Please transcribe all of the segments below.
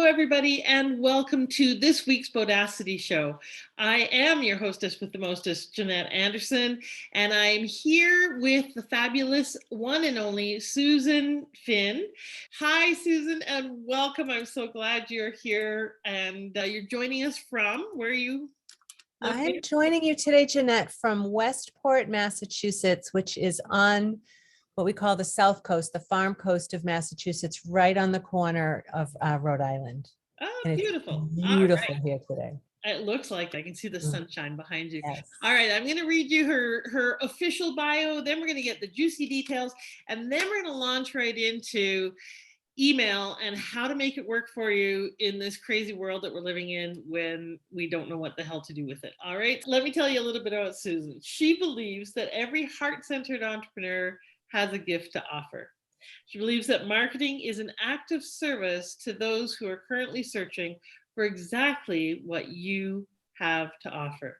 everybody, and welcome to this week's Bodacity Show. I am your hostess with the mostest, Jeanette Anderson, and I'm here with the fabulous one and only Susan Finn. Hi, Susan, and welcome. I'm so glad you're here, and you're joining us from, where are you located? I'm joining you today, Jeanette, from Westport, Massachusetts, which is on what we call the South Coast, the farm coast of Massachusetts, right on the corner of Rhode Island. Oh, And beautiful. it's beautiful here today. It looks like I can see the sunshine behind you. Yes. All right, I'm going to read you her official bio, then we're going to get the juicy details, and then we're going to launch right into email and how to make it work for you in this crazy world that we're living in when we don't know what the hell to do with it. All right, let me tell you a little bit about Susan. She believes that every heart-centered entrepreneur has a gift to offer. She believes that marketing is an act of service to those who are currently searching for exactly what you have to offer.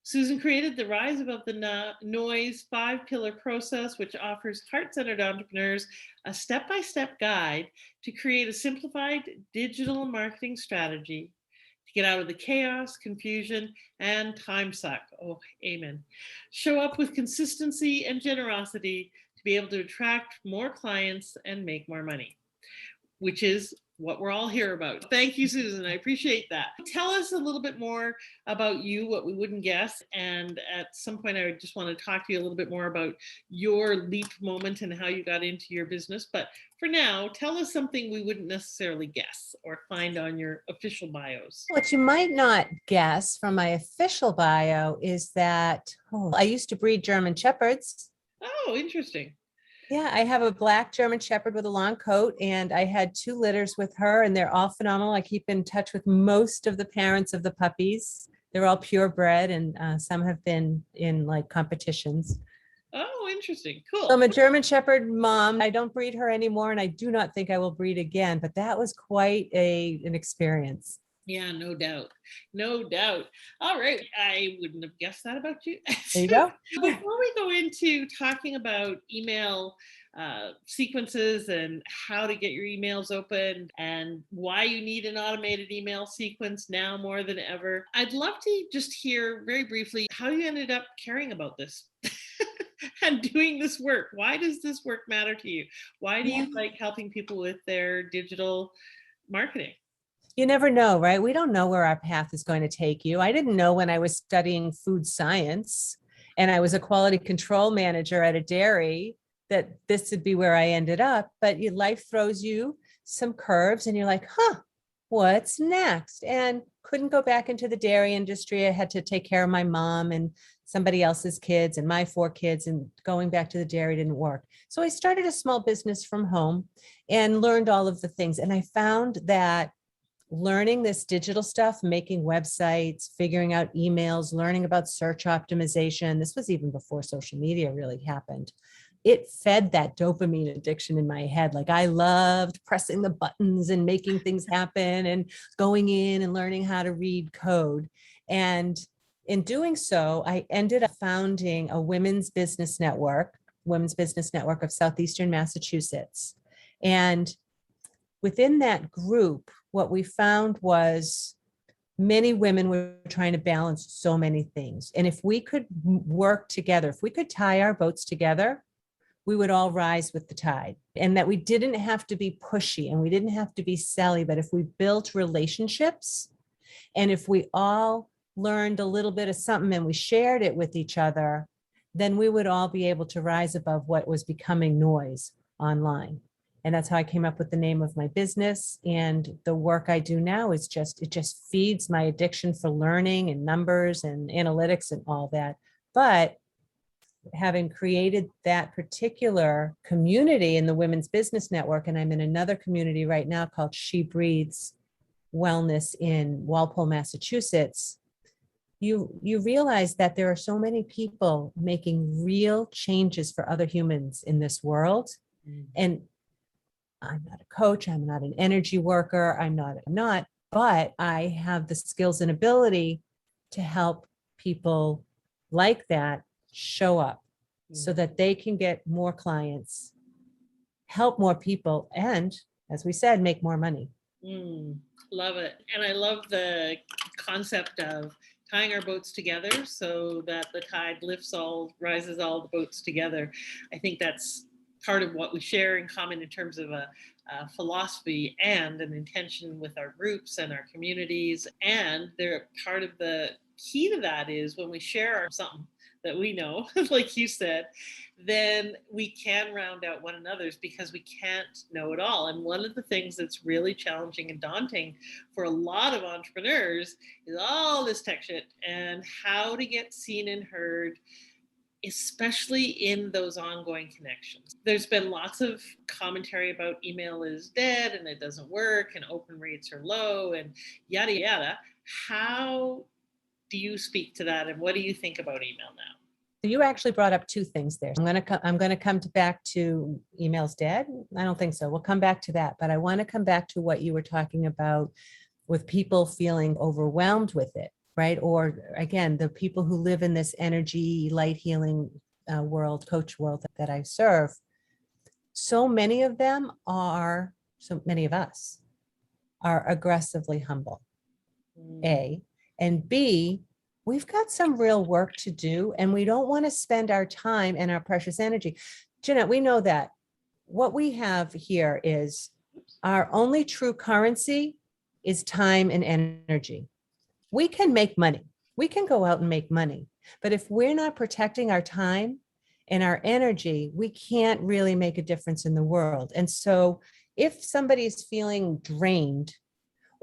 Susan created the Rise Above the Noise 5-pillar process, which offers heart-centered entrepreneurs a step-by-step guide to create a simplified digital marketing strategy to get out of the chaos, confusion, and time suck. Oh, amen. Show up with consistency and generosity to be able to attract more clients and make more money, which is what we're all here about. Thank you, Susan. I appreciate that. Tell us a little bit more about you, what we wouldn't guess. And at some point, I just want to talk to you a little bit more about your leap moment and how you got into your business. But for now, tell us something we wouldn't necessarily guess or find on your official bios. What you might not guess from my official bio is that I used to breed German Shepherds. Oh, interesting. Yeah, I have a black German Shepherd with a long coat, and I had 2 litters with her, and they're all phenomenal. I keep in touch with most of the parents of the puppies. They're all purebred, and some have been in like competitions. Oh, interesting. Cool. So I'm a German Shepherd mom. I don't breed her anymore, and I do not think I will breed again, but that was quite an experience. Yeah, no doubt. No doubt. All right. I wouldn't have guessed that about you. There you go. Before we go into talking about email sequences and how to get your emails open and why you need an automated email sequence now more than ever, I'd love to just hear very briefly how you ended up caring about this and doing this work. Why does this work matter to you? Why do you like helping people with their digital marketing? You never know, right? We don't know where our path is going to take you. I didn't know when I was studying food science and I was a quality control manager at a dairy that this would be where I ended up. But life throws you some curves and you're like, what's next? And couldn't go back into the dairy industry. I had to take care of my mom and somebody else's kids and my 4 kids, and going back to the dairy didn't work. So I started a small business from home and learned all of the things. And I found that learning this digital stuff, making websites, figuring out emails, learning about search optimization. This was even before social media really happened. It fed that dopamine addiction in my head. Like I loved pressing the buttons and making things happen and going in and learning how to read code. And in doing so, I ended up founding a women's business network of Southeastern Massachusetts. And within that group, what we found was many women were trying to balance so many things. And if we could work together, if we could tie our boats together, we would all rise with the tide. And that we didn't have to be pushy and we didn't have to be selly, but if we built relationships and if we all learned a little bit of something and we shared it with each other, then we would all be able to rise above what was becoming noise online. And that's how I came up with the name of my business. And the work I do now is it just feeds my addiction for learning and numbers and analytics and all that. But having created that particular community in the Women's Business Network, and I'm in another community right now called She Breathes Wellness in Walpole, Massachusetts, you realize that there are so many people making real changes for other humans in this world. And I'm not a coach, I'm not an energy worker, I'm not, but I have the skills and ability to help people like that show up so that they can get more clients, help more people, and as we said, make more money. Mm, love it. And I love the concept of tying our boats together so that the tide lifts all, rises all the boats together. I think that's part of what we share in common in terms of a philosophy and an intention with our groups and our communities. And they're part of the key to that is when we share something that we know, like you said, then we can round out one another's because we can't know it all. And one of the things that's really challenging and daunting for a lot of entrepreneurs is all this tech shit and how to get seen and heard, especially in those ongoing connections. There's been lots of commentary about email is dead and it doesn't work and open rates are low and yada yada. How do you speak to that and what do you think about email now? You actually brought up two things there. I'm going to come back to emails dead. I don't think so. We'll come back to that, but I want to come back to what you were talking about with people feeling overwhelmed with it, right? Or again, the people who live in this energy, light healing world, coach world that I serve. So many of them are, so many of us are aggressively humble. A, and B, we've got some real work to do and we don't want to spend our time and our precious energy. Jeanette, we know that what we have here is our only true currency is time and energy. We can make money. We can go out and make money. But if we're not protecting our time and our energy, we can't really make a difference in the world. And so if somebody's feeling drained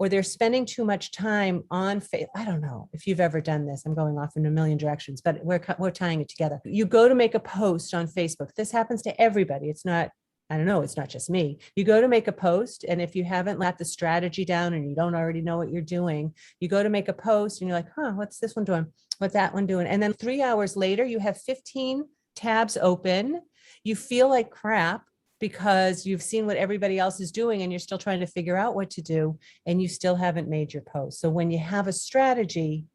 or they're spending too much time on I don't know if you've ever done this. I'm going off in a million directions, but we're tying it together. You go to make a post on Facebook. This happens to everybody. It's not, I don't know, it's not just me. You go to make a post, and if you haven't got the strategy down and you don't already know what you're doing, you go to make a post and you're like, what's this one doing? What's that one doing? And then 3 hours later, you have 15 tabs open. You feel like crap because you've seen what everybody else is doing and you're still trying to figure out what to do and you still haven't made your post. So when you have a strategy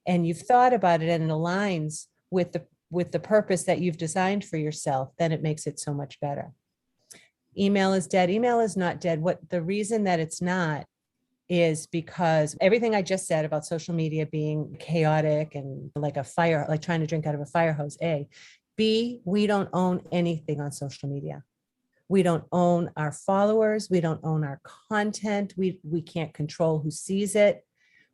and you've thought about it and it aligns with the purpose that you've designed for yourself, then it makes it so much better. Email is dead. Email is not dead. What the reason that it's not is because everything I just said about social media being chaotic and like a fire, like trying to drink out of a fire hose, A. B, we don't own anything on social media. We don't own our followers. We don't own our content. We can't control who sees it.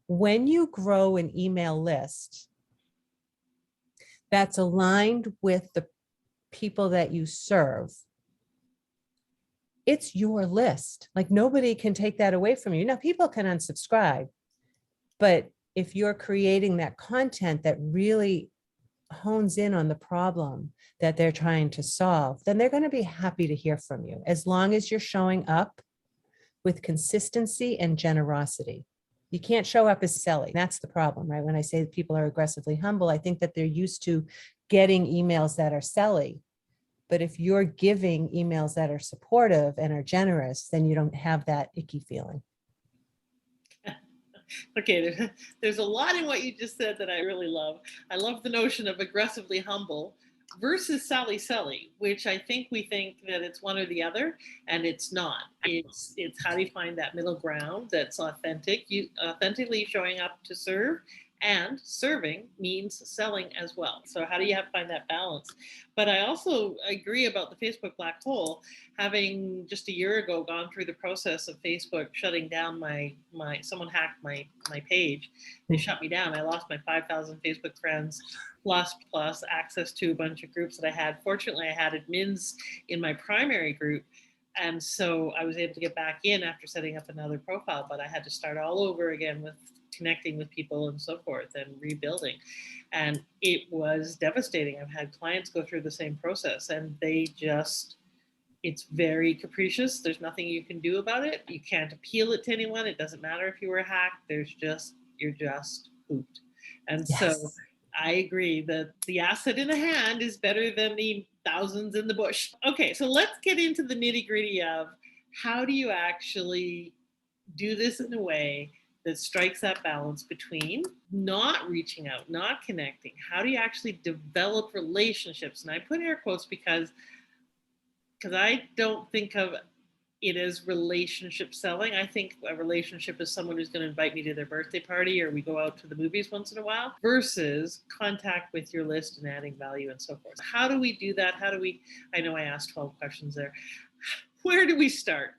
When you grow an email list that's aligned with the people that you serve, it's your list. Like nobody can take that away from you. Now, people can unsubscribe, but if you're creating that content that really hones in on the problem that they're trying to solve, then they're going to be happy to hear from you as long as you're showing up with consistency and generosity. You can't show up as selling. That's the problem, right? When I say that people are aggressively humble, I think that they're used to getting emails that are selling. But if you're giving emails that are supportive and are generous, then you don't have that icky feeling. Okay, there's a lot in what you just said that I really love. I love the notion of aggressively humble versus Sally, which I think we think that it's one or the other, and it's not. It's how do you find that middle ground that's authentic, you authentically showing up to serve, and serving means selling as well. So how do you have to find that balance? But I also agree about the Facebook black hole. Having just a year ago gone through the process of Facebook shutting down my someone hacked my page. They shut me down. I lost my 5,000 Facebook friends, lost plus access to a bunch of groups that I had. Fortunately, I had admins in my primary group. And so I was able to get back in after setting up another profile, but I had to start all over again with connecting with people and so forth and rebuilding. And it was devastating. I've had clients go through the same process and it's very capricious. There's nothing you can do about it. You can't appeal it to anyone. It doesn't matter if you were hacked. You're just pooped. And yes. So I agree that the asset in the hand is better than the thousands in the bush. Okay, so let's get into the nitty gritty of how do you actually do this in a way that strikes that balance between not reaching out, not connecting. How do you actually develop relationships? And I put air quotes because I don't think of it is relationship selling. I think a relationship is someone who's going to invite me to their birthday party or we go out to the movies once in a while versus contact with your list and adding value and so forth. How do we do that? How do we, I know I asked 12 questions there. Where do we start?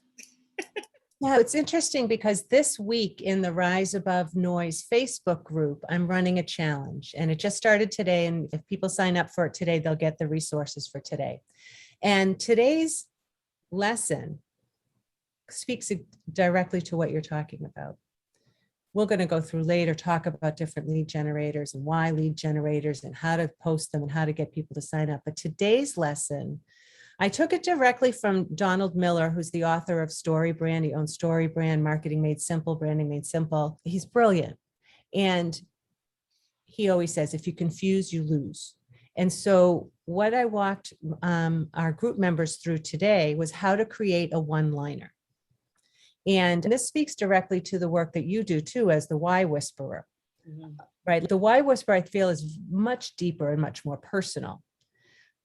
Yeah, it's interesting because this week in the Rise Above Noise Facebook group, I'm running a challenge and it just started today. And if people sign up for it today, they'll get the resources for today. And today's lesson speaks directly to what you're talking about. We're going to go through later, talk about different lead generators and why lead generators and how to post them and how to get people to sign up. But today's lesson, I took it directly from Donald Miller, who's the author of Story Brand. He owns Story Brand, Marketing Made Simple, Branding Made Simple. He's brilliant. And he always says, if you confuse, you lose. And so what I walked our group members through today was how to create a one-liner. And this speaks directly to the work that you do too, as the why whisperer, right? The why whisperer, I feel, is much deeper and much more personal.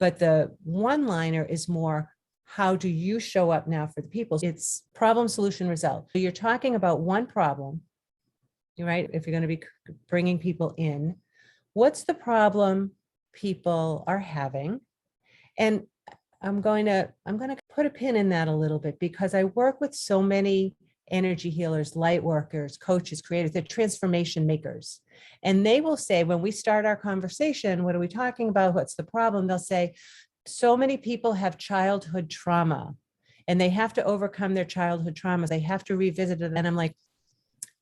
But the one-liner is more, how do you show up now for the people? It's problem, solution, result. So you're talking about one problem, right? If you're going to be bringing people in, what's the problem people are having? And I'm going to put a pin in that a little bit because I work with so many energy healers, light workers, coaches, creators, they're transformation makers. And they will say, when we start our conversation, what are we talking about? What's the problem? They'll say, so many people have childhood trauma and they have to overcome their childhood traumas. They have to revisit it. And I'm like,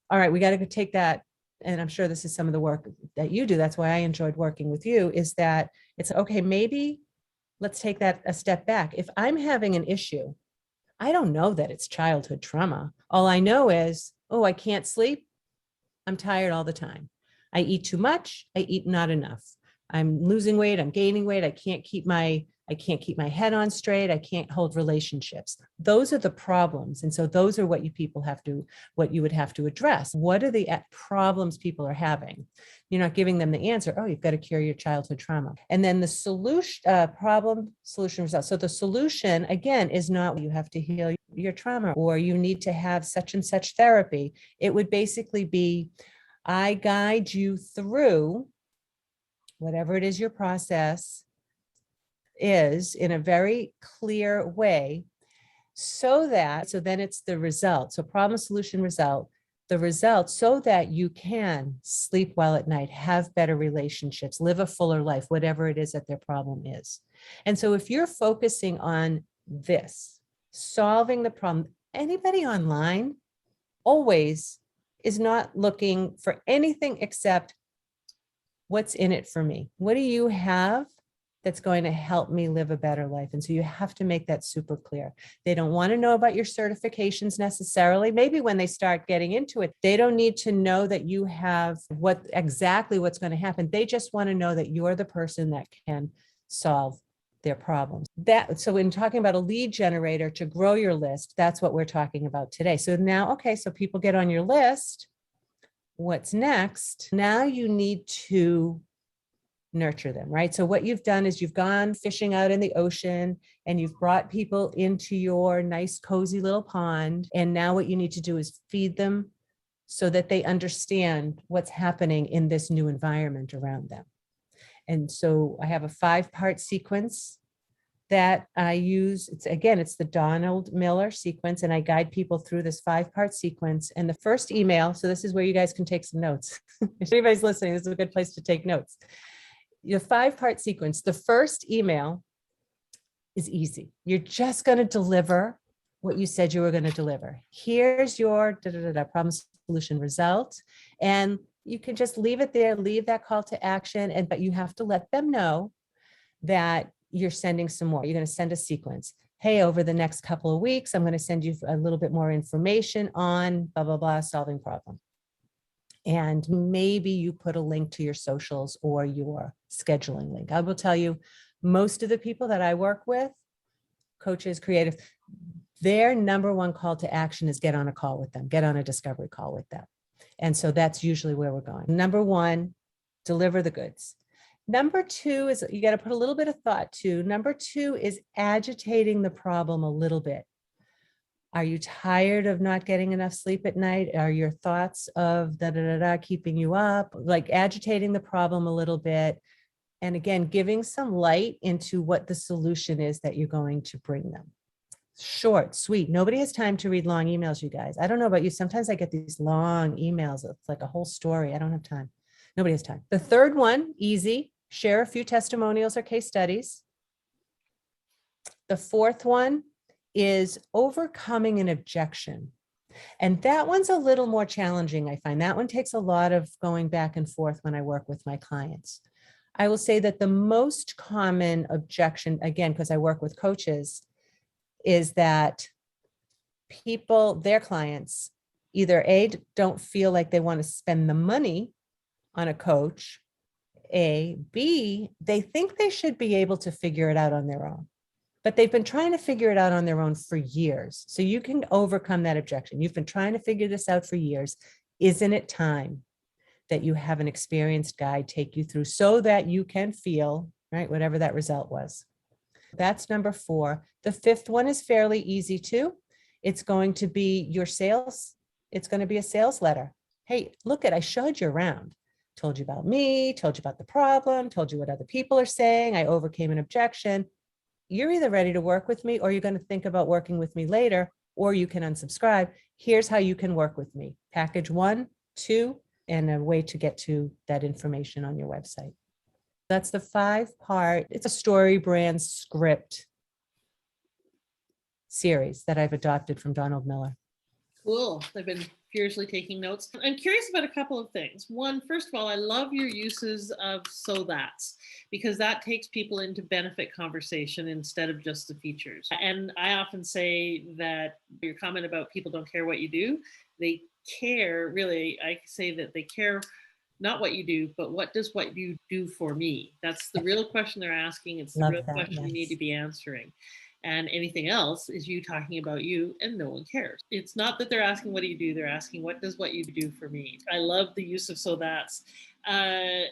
all right, we got to take that. And I'm sure this is some of the work that you do. That's why I enjoyed working with you, is that it's okay, maybe let's take that a step back. If I'm having an issue, I don't know that it's childhood trauma. All I know is, oh, I can't sleep. I'm tired all the time. I eat too much. I eat not enough. I'm losing weight. I'm gaining weight. I can't keep my head on straight. I can't hold relationships. Those are the problems. And so those are what you would have to address. What are the problems people are having? You're not giving them the answer. Oh, you've got to cure your childhood trauma. And then the solution, problem, solution, result. So the solution, again, is not you have to heal your trauma or you need to have such and such therapy. It would basically be, I guide you through whatever it is your process is in a very clear way so then it's the result. So problem, solution, result, the result, so that you can sleep well at night, have better relationships, live a fuller life, whatever it is that their problem is. And so if you're focusing on this, solving the problem, anybody online always is not looking for anything except what's in it for me. What do you have that's going to help me live a better life? And so you have to make that super clear. They don't want to know about your certifications necessarily. Maybe when they start getting into it, they don't need to know that you have exactly what's going to happen. They just want to know that you're the person that can solve their problems. So in talking about a lead generator to grow your list, that's what we're talking about today. So now, okay, so people get on your list. What's next? Now you need to nurture them, right? So what you've done is you've gone fishing out in the ocean and you've brought people into your nice, cozy little pond. And now what you need to do is feed them so that they understand what's happening in this new environment around them. And so I have a 5-part sequence that I use. It's the Donald Miller sequence, and I guide people through this 5-part sequence. And the first email, so this is where you guys can take some notes. If anybody's listening, this is a good place to take notes. Your 5-part sequence, the first email is easy. You're just going to deliver what you said you were going to deliver. Here's your problem, solution, result. And you can just leave it there, leave that call to action. But you have to let them know that you're sending some more. You're going to send a sequence. Hey, over the next couple of weeks, I'm going to send you a little bit more information on blah, blah, blah, solving problem. And maybe you put a link to your socials or your scheduling link. I will tell you, most of the people that I work with, coaches, creative, their number one call to action is get on a call with them, get on a discovery call with them. And so that's usually where we're going. Number one, deliver the goods. Number two is you got to put a little bit of thought to. Number two is agitating the problem a little bit. Are you tired of not getting enough sleep at night? Are your thoughts of da da da da keeping you up? Like agitating the problem a little bit. And again, giving some light into what the solution is that you're going to bring them. Short, sweet. Nobody has time to read long emails, you guys. I don't know about you. Sometimes I get these long emails. It's like a whole story. I don't have time. Nobody has time. The third one, easy. Share a few testimonials or case studies. The fourth one is overcoming an objection. And that one's a little more challenging, I find. That one takes a lot of going back and forth when I work with my clients. I will say that the most common objection, again, because I work with coaches, is that people, their clients, either A, don't feel like they want to spend the money on a coach, A, B, they think they should be able to figure it out on their own. But they've been trying to figure it out on their own for years. So you can overcome that objection. You've been trying to figure this out for years. Isn't it time that you have an experienced guide take you through so that you can feel, right, whatever that result was? That's number 4. The fifth one is fairly easy too. It's going to be your sales. It's going to be a sales letter. Hey, look I showed you around, told you about me, told you about the problem, told you what other people are saying. I overcame an objection. You're either ready to work with me or you're going to think about working with me later, or you can unsubscribe. Here's how you can work with me. Package 1, 2, and a way to get to that information on your website. That's the 5-part. It's a story brand script series that I've adopted from Donald Miller. Cool. I've been furiously taking notes. I'm curious about a couple of things. One, first of all, I love your uses of so that's, because that takes people into benefit conversation instead of just the features. And I often say that your comment about people don't care what you do, they care, really, I say that they care not what you do, but what does what you do for me? That's the real question they're asking. It's the real question you need to be answering. And anything else is you talking about you, and no one cares. It's not that they're asking what do you do, they're asking what does what you do for me. I love the use of so that's. I'm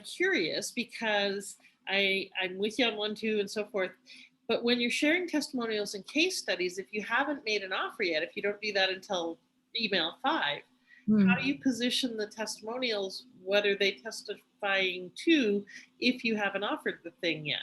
curious because I'm with you on 1, 2, and so forth. But when you're sharing testimonials and case studies, if you haven't made an offer yet, if you don't do that until email 5, how do you position the testimonials? What are they testifying to if you haven't offered the thing yet?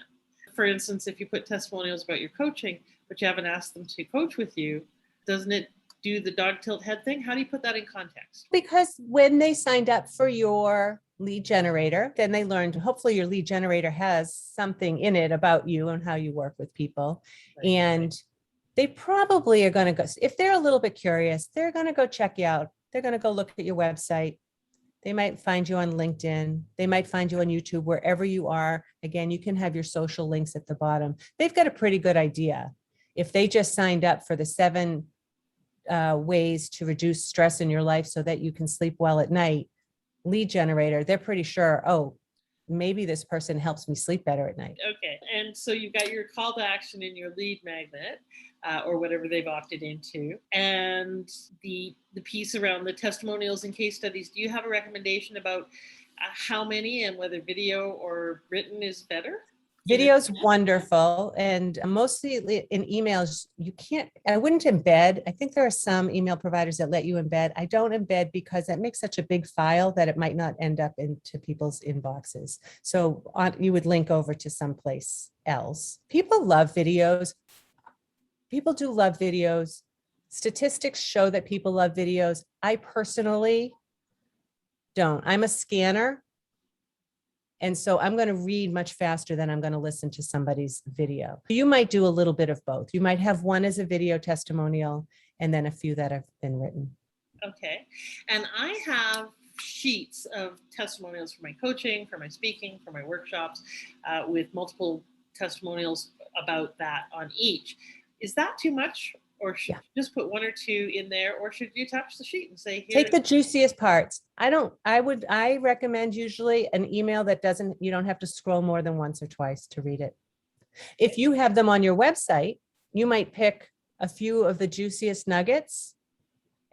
For instance, if you put testimonials about your coaching, but you haven't asked them to coach with you, doesn't it do the dog tilt head thing? How do you put that in context? Because when they signed up for your lead generator, then they learned, hopefully your lead generator has something in it about you and how you work with people. Right. And they probably are going to go, if they're a little bit curious, they're going to go check you out. They're going to go look at your website. They might find you on LinkedIn. They might find you on YouTube, wherever you are. Again, you can have your social links at the bottom. They've got a pretty good idea. If they just signed up for the 7 ways to reduce stress in your life so that you can sleep well at night, lead generator, they're pretty sure, oh, maybe this person helps me sleep better at night. Okay. And so you've got your call to action in your lead magnet, or whatever they've opted into, and the piece around the testimonials and case studies. Do you have a recommendation about how many and whether video or written is better? Video's wonderful. And mostly in emails, I wouldn't embed. I think there are some email providers that let you embed. I don't embed because that makes such a big file that it might not end up into people's inboxes. So you would link over to someplace else. People love videos. People do love videos. Statistics show that people love videos. I personally don't. I'm a scanner. And so I'm going to read much faster than I'm going to listen to somebody's video. You might do a little bit of both. You might have one as a video testimonial and then a few that have been written. Okay. And I have sheets of testimonials for my coaching, for my speaking, for my workshops, with multiple testimonials about that on each. Is that too much? Or should you just put 1 or 2 in there, or should you touch the sheet and say, here, take the juiciest parts? I recommend usually an email that you don't have to scroll more than once or twice to read it. If you have them on your website, you might pick a few of the juiciest nuggets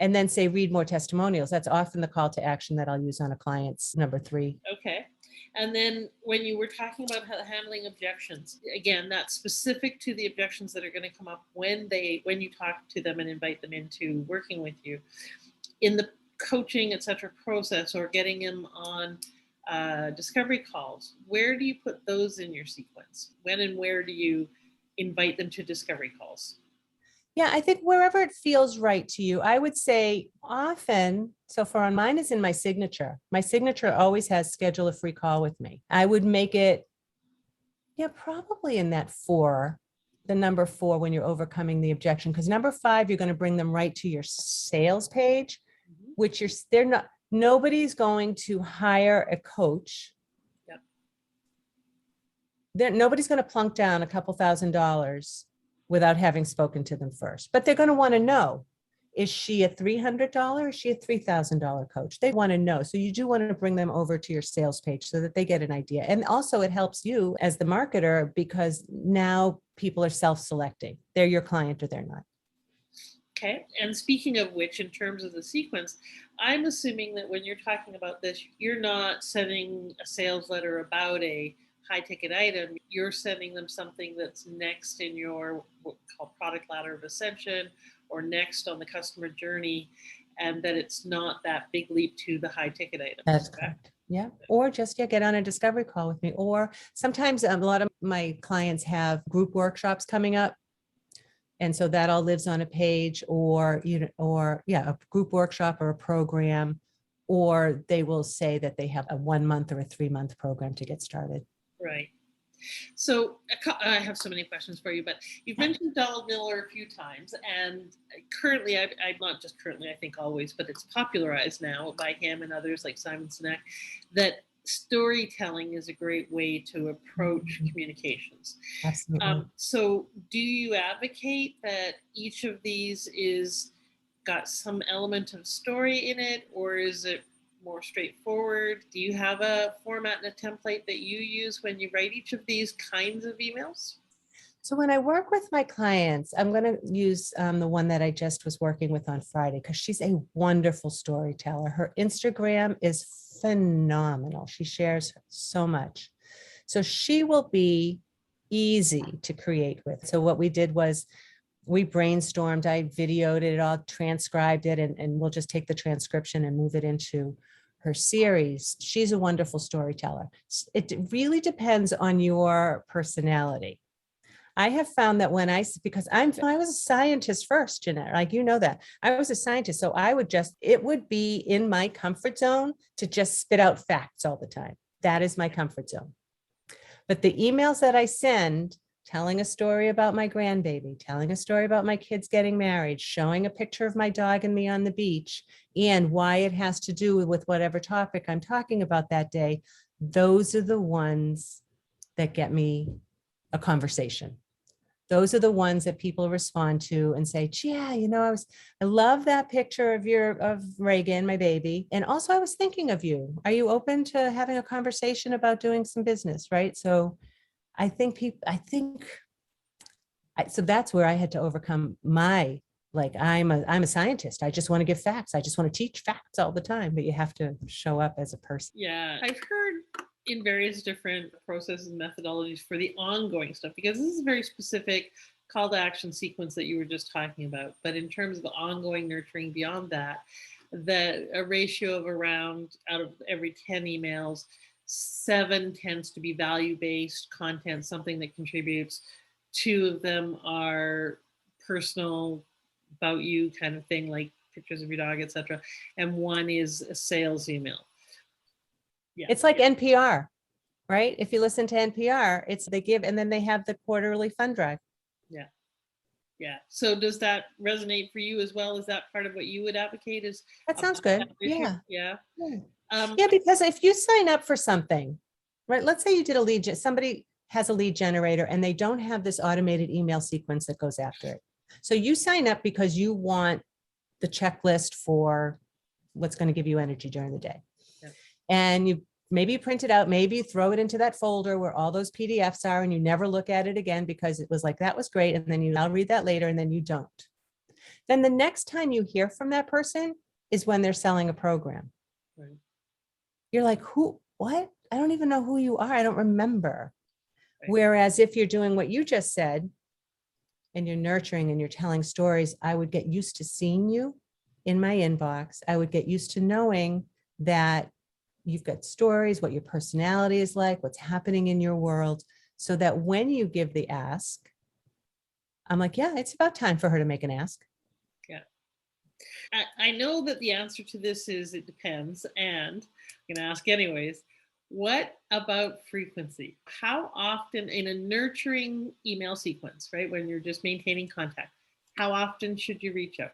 And then say, read more testimonials. That's often the call to action that I'll use on a client's number 3. Okay. And then when you were talking about handling objections, again, that's specific to the objections that are going to come up when you talk to them and invite them into working with you in the coaching, etc. process, or getting them on discovery calls. Where do you put those in your sequence? When and where do you invite them to discovery calls? Yeah, I think wherever it feels right to you. I would say often, so for on mine is in my signature. My signature always has schedule a free call with me. I would make it, yeah, probably in that 4, the number 4 when you're overcoming the objection. Because number 5, you're going to bring them right to your sales page, which nobody's going to hire a coach. Yep. Nobody's going to plunk down a couple $1,000 without having spoken to them first. But they're going to want to know, is she a $300? Is she a $3,000 coach? They want to know. So you do want to bring them over to your sales page so that they get an idea. And also it helps you as the marketer because now people are self-selecting. They're your client or they're not. Okay. And speaking of which, in terms of the sequence, I'm assuming that when you're talking about this, you're not sending a sales letter about a high ticket item. You're sending them something that's next in your what we call product ladder of ascension or next on the customer journey, and that it's not that big leap to the high ticket item. That's correct. Yeah. Or just get on a discovery call with me. Or sometimes a lot of my clients have group workshops coming up. And so that all lives on a page or a group workshop or a program, or they will say that they have a 1 month or a 3-month program to get started. Right. So I have so many questions for you, but you've mentioned Donald Miller a few times, and currently, I'm not just currently, I think always, but it's popularized now by him and others like Simon Sinek, that storytelling is a great way to approach communications. Absolutely. So do you advocate that each of these is got some element of story in it, or is it more straightforward? Do you have a format and a template that you use when you write each of these kinds of emails? So when I work with my clients, I'm going to use the one that I just was working with on Friday because she's a wonderful storyteller. Her Instagram is phenomenal. She shares so much. So she will be easy to create with. So what we did was we brainstormed, I videoed it all, transcribed it, and we'll just take the transcription and move it into her series. She's a wonderful storyteller. It really depends on your personality. I have found that because I was a scientist first, Jeanette, like, you know that. I was a scientist. So it would be in my comfort zone to just spit out facts all the time. That is my comfort zone. But the emails that I send, telling a story about my grandbaby, telling a story about my kids getting married, showing a picture of my dog and me on the beach, and why it has to do with whatever topic I'm talking about that day, those are the ones that get me a conversation. Those are the ones that people respond to and say, yeah, I love that picture of Reagan, my baby. And also I was thinking of you. Are you open to having a conversation about doing some business? Right. So so that's where I had to overcome I'm a scientist. I just want to give facts. I just want to teach facts all the time, but you have to show up as a person. Yeah. I've heard in various different processes and methodologies for the ongoing stuff, because this is a very specific call to action sequence that you were just talking about. But in terms of the ongoing nurturing beyond that, a ratio of around out of every 10 emails, 7 tends to be value-based content, something that contributes. 2 of them are personal, about you kind of thing, like pictures of your dog, etc. And 1 is a sales email. Yeah. It's like NPR, right? If you listen to NPR, they give, and then they have the quarterly fund drive. Yeah. Yeah. So does that resonate for you as well? Is that part of what you would advocate? That sounds good. Yeah. Yeah. Yeah, because if you sign up for something, right? Let's say you did somebody has a lead generator and they don't have this automated email sequence that goes after it. So you sign up because you want the checklist for what's going to give you energy during the day. And maybe you print it out, maybe you throw it into that folder where all those PDFs are and you never look at it again because it was like, that was great. And then I'll read that later, and then you don't. Then the next time you hear from that person is when they're selling a program. Right. You're like, who, what? I don't even know who you are. I don't remember. Right. Whereas if you're doing what you just said and you're nurturing and you're telling stories, I would get used to seeing you in my inbox. I would get used to knowing that you've got stories, what your personality is like, what's happening in your world, so that when you give the ask, I'm like, yeah, it's about time for her to make an ask. Yeah. I know that the answer to this is it depends, and I'm going to ask anyways. What about frequency? How often in a nurturing email sequence, right, when you're just maintaining contact, how often should you reach out?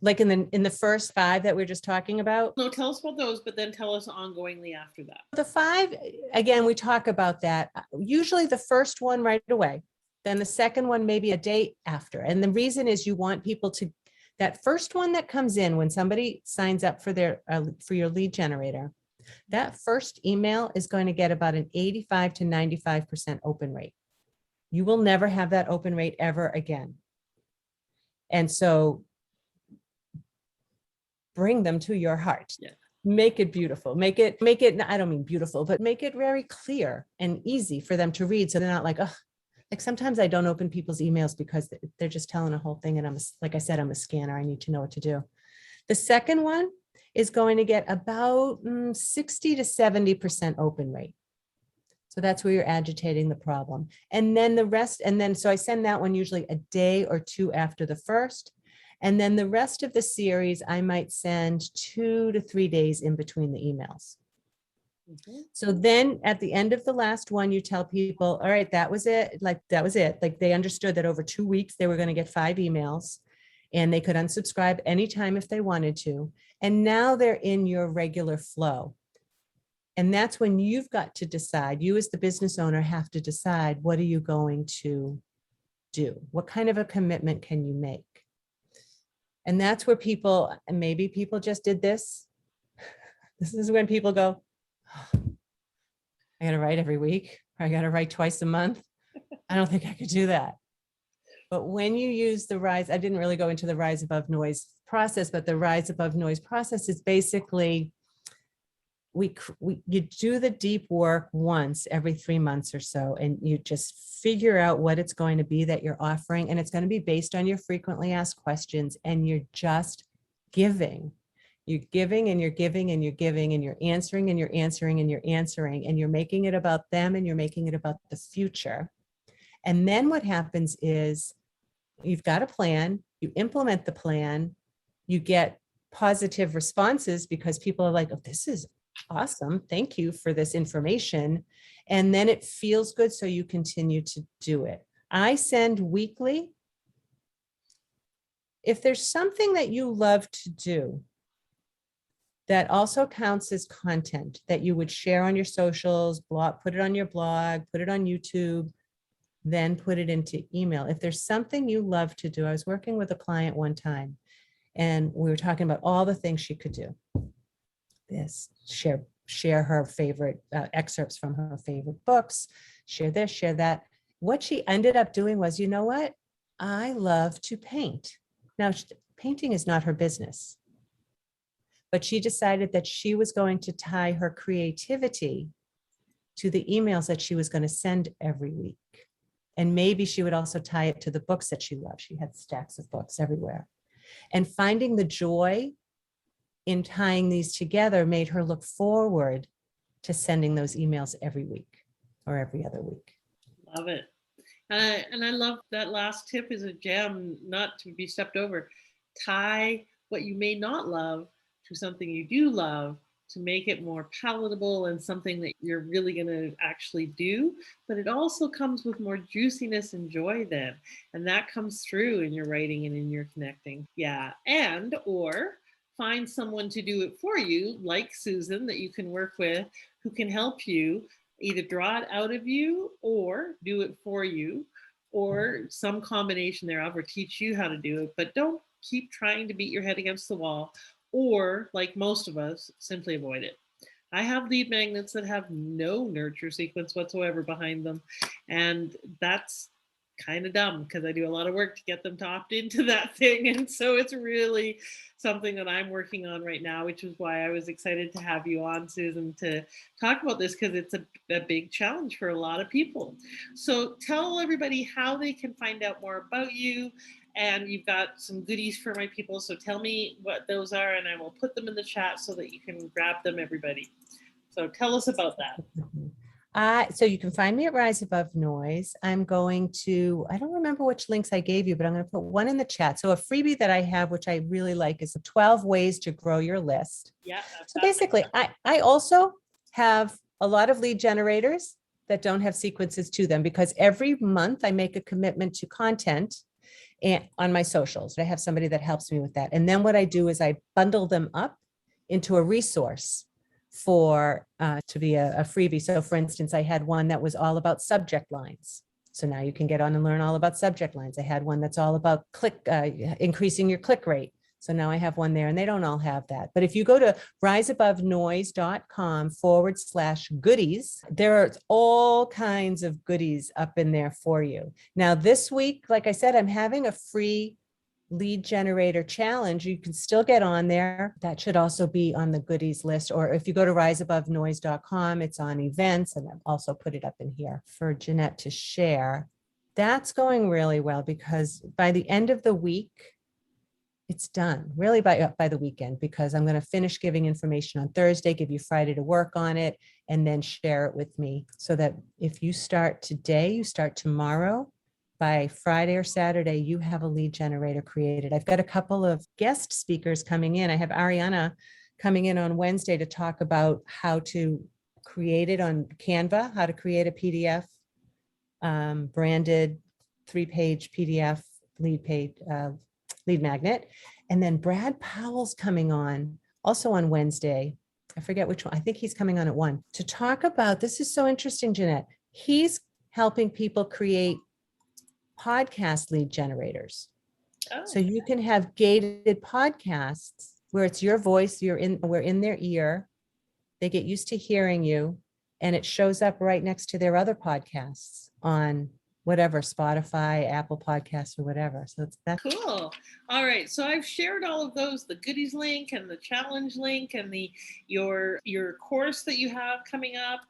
Like in the first 5 that we're just talking about? No, tell us about those, but then tell us ongoingly after that. The 5, again, we talk about that. Usually the first one right away, then the second one maybe a day after. And the reason is you want people to, that first one that comes in when somebody signs up for for your lead generator, that first email is going to get about an 85 to 95% open rate. You will never have that open rate ever again. And so bring them to your heart. Yeah. Make it beautiful. Make it, I don't mean beautiful, but make it very clear and easy for them to read. So they're not like, oh, like sometimes I don't open people's emails because they're just telling a whole thing. And like I said, I'm a scanner. I need to know what to do. The second one is going to get about 60 to 70% open rate. So that's where you're agitating the problem. And then the rest, so I send that one usually a day or 2 after the first. And then the rest of the series, I might send 2 to 3 days in between the emails. Mm-hmm. So then at the end of the last one, you tell people, all right, that was it. Like, that was it. Like they understood that over 2 weeks, they were going to get 5 emails and they could unsubscribe anytime if they wanted to. And now they're in your regular flow. And that's when you've got to decide, you as the business owner have to decide, what are you going to do? What kind of a commitment can you make? And that's where people, and maybe people just did this. This is when people go, oh, I got to write every week, or I got to write twice a month. I don't think I could do that. But when you use the rise, I didn't really go into the rise above noise process, but the rise above noise process is basically, you do the deep work once every 3 months or so, and you just figure out what it's going to be that you're offering. And it's going to be based on your frequently asked questions, and you're just giving. You're giving and you're giving and you're giving and you're answering and you're answering and you're answering, and you're making it about them and you're making it about the future. And then what happens is you've got a plan, you implement the plan, you get positive responses because people are like, oh, this is awesome. Thank you for this information. And then it feels good. So you continue to do it. I send weekly. If there's something that you love to do that also counts as content that you would share on your socials, blog, put it on your blog, put it on YouTube, then put it into email. If there's something you love to do, I was working with a client one time and we were talking about all the things she could do. This, share her favorite excerpts from her favorite books, share this, share that. What she ended up doing was, you know what? I love to paint. Now, painting is not her business, but she decided that she was going to tie her creativity to the emails that she was going to send every week. And maybe she would also tie it to the books that she loved. She had stacks of books everywhere. And finding the joy in tying these together made her look forward to sending those emails every week or every other week. Love it. And I love that last tip is a gem, not to be stepped over. Tie what you may not love to something you do love to make it more palatable and something that you're really going to actually do. But it also comes with more juiciness and joy then. And that comes through in your writing and in your connecting. Yeah. And, or find someone to do it for you, like Susan, that you can work with, who can help you either draw it out of you or do it for you, or some combination thereof, or teach you how to do it. But don't keep trying to beat your head against the wall, or like most of us, simply avoid it. I have lead magnets that have no nurture sequence whatsoever behind them. And that's kind of dumb because I do a lot of work to get them to opt into that thing. And so it's really something that I'm working on right now, which is why I was excited to have you on, Susan, to talk about this because it's a big challenge for a lot of people. So tell everybody how they can find out more about you. And you've got some goodies for my people. So tell me what those are, and I will put them in the chat so that you can grab them, everybody. So tell us about that. So you can find me at Rise Above Noise. I'm going to, I don't remember which links I gave you, but I'm going to put one in the chat. So a freebie that I have, which I really like, is 12 ways to grow your list. Yeah. So basically, I also have a lot of lead generators that don't have sequences to them, because every month I make a commitment to content and on my socials. I have somebody that helps me with that. And then what I do is I bundle them up into a resource for to be a freebie. So for instance, I had one that was all about subject lines. So now you can get on and learn all about subject lines. I had one that's all about increasing your click rate. So now I have one there, and they don't all have that. But if you go to riseabovenoise.com/goodies, there are all kinds of goodies up in there for you. Now, this week, like I said, I'm having a free lead generator challenge. You can still get on there. That should also be on the goodies list. Or if you go to riseabovenoise.com, it's on events, and I've also put it up in here for Jeanette to share. That's going really well, because by the end of the week, it's done, really by the weekend, because I'm going to finish giving information on Thursday, give you Friday to work on it, and then share it with me, so that if you start today, you start tomorrow, by Friday or Saturday, you have a lead generator created. I've got a couple of guest speakers coming in. I have Ariana coming in on Wednesday to talk about how to create it on Canva, how to create a PDF, branded 3-page PDF lead magnet. And then Brad Powell's coming on also on Wednesday. I forget which one. I think he's coming on at 1 to talk about, this is so interesting, Jeanette. He's helping people create podcast lead generators. Oh. So you can have gated podcasts where it's your voice, we're in their ear. They get used to hearing you, and it shows up right next to their other podcasts on whatever, Spotify, Apple Podcasts, or whatever. So it's that cool. All right. So I've shared all of those, the goodies link and the challenge link and your course that you have coming up,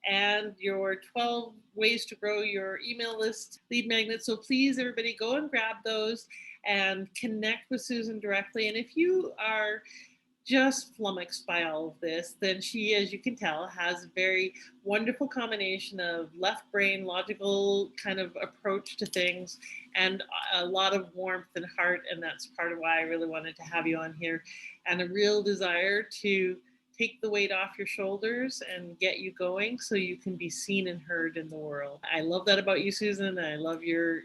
and your 12 ways to grow your email list lead magnet. So please, everybody, go and grab those and connect with Susan directly. And if you are just flummoxed by all of this, then she, as you can tell, has a very wonderful combination of left brain, logical kind of approach to things, and a lot of warmth and heart. And that's part of why I really wanted to have you on here, and a real desire to take the weight off your shoulders and get you going so you can be seen and heard in the world. I love that about you, Susan. I love your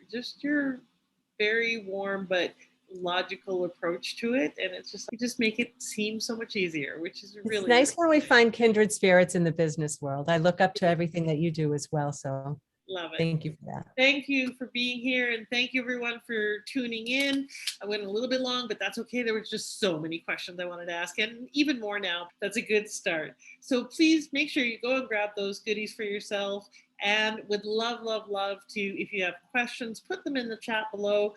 very warm but logical approach to it, and it's just, you just make it seem so much easier, which is really, it's nice really when we find kindred spirits in the business world. I look up to everything that you do as well. So love it. Thank you for that. Thank you for being here, and thank you everyone for tuning in. I went a little bit long, but that's okay. There was just so many questions I wanted to ask, and even more now. That's a good start. So please make sure you go and grab those goodies for yourself, and would love, love, love to, if you have questions, put them in the chat below.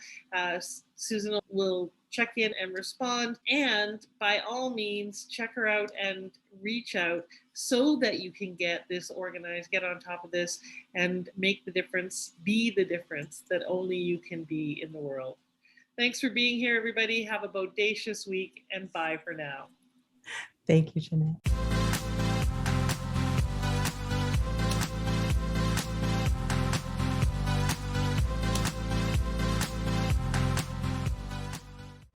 Susan will check in and respond, and by all means, check her out and reach out so that you can get this organized, get on top of this, and make the difference, be the difference that only you can be in the world. Thanks for being here, everybody. Have a bodacious week, and bye for now. Thank you, Jeanette.